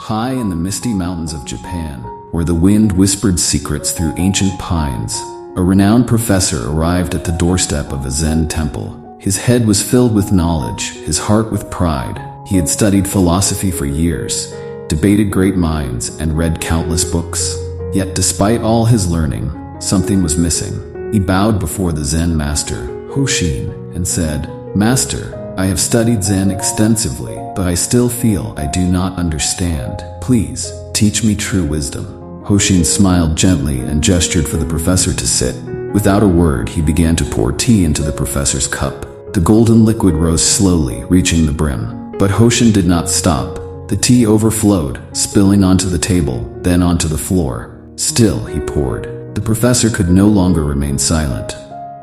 High in the misty mountains of Japan, where the wind whispered secrets through ancient pines, a renowned professor arrived at the doorstep of a Zen temple. His head was filled with knowledge, his heart with pride. He had studied philosophy for years, debated great minds, and read countless books. Yet despite all his learning, something was missing. He bowed before the Zen master, Hoshin, and said, "Master, I have studied Zen extensively, but I still feel I do not understand. Please, teach me true wisdom." Hoshin smiled gently and gestured for the professor to sit. Without a word, he began to pour tea into the professor's cup. The golden liquid rose slowly, reaching the brim. But Hoshin did not stop. The tea overflowed, spilling onto the table, then onto the floor. Still, he poured. The professor could no longer remain silent.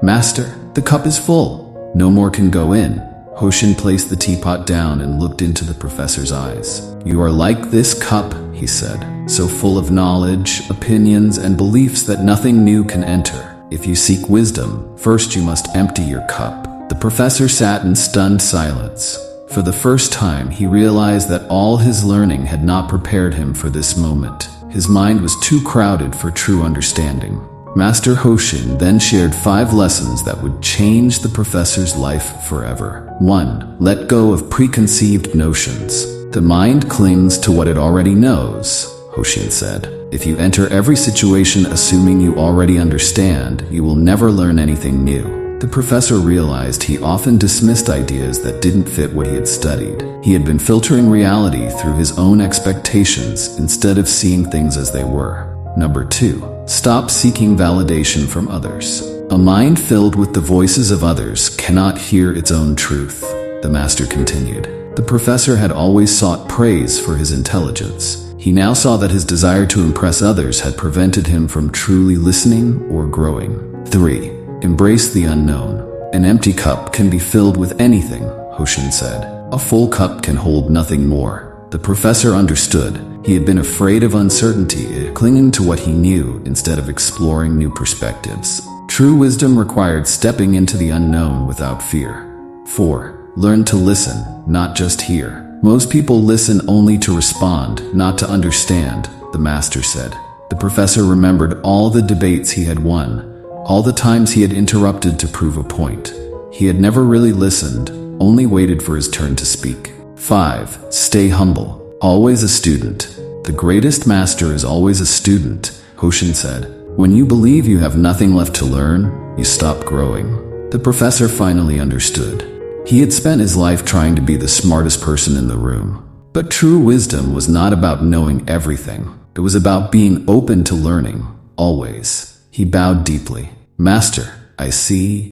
"Master, the cup is full. No more can go in." Hoshin placed the teapot down and looked into the professor's eyes. "You are like this cup," he said, "so full of knowledge, opinions, and beliefs that nothing new can enter. If you seek wisdom, first you must empty your cup." The professor sat in stunned silence. For the first time, he realized that all his learning had not prepared him for this moment. His mind was too crowded for true understanding. Master Hoshin then shared 5 lessons that would change the professor's life forever. 1. Let go of preconceived notions. The mind clings to what it already knows, Hoshin said. If you enter every situation assuming you already understand, you will never learn anything new. The professor realized he often dismissed ideas that didn't fit what he had studied. He had been filtering reality through his own expectations instead of seeing things as they were. Number 2. Stop seeking validation from others. A mind filled with the voices of others cannot hear its own truth, the master continued. The professor had always sought praise for his intelligence. He now saw that his desire to impress others had prevented him from truly listening or growing. 3. Embrace the unknown. An empty cup can be filled with anything, Hoshin said. A full cup can hold nothing more. The professor understood. He had been afraid of uncertainty, clinging to what he knew instead of exploring new perspectives. True wisdom required stepping into the unknown without fear. 4. Learn to listen, not just hear. Most people listen only to respond, not to understand, the master said. The professor remembered all the debates he had won, all the times he had interrupted to prove a point. He had never really listened, only waited for his turn to speak. 5. Stay humble. Always a student. The greatest master is always a student, Hoshin said. When you believe you have nothing left to learn, you stop growing. The professor finally understood. He had spent his life trying to be the smartest person in the room. But true wisdom was not about knowing everything. It was about being open to learning, always. He bowed deeply. "Master, I see."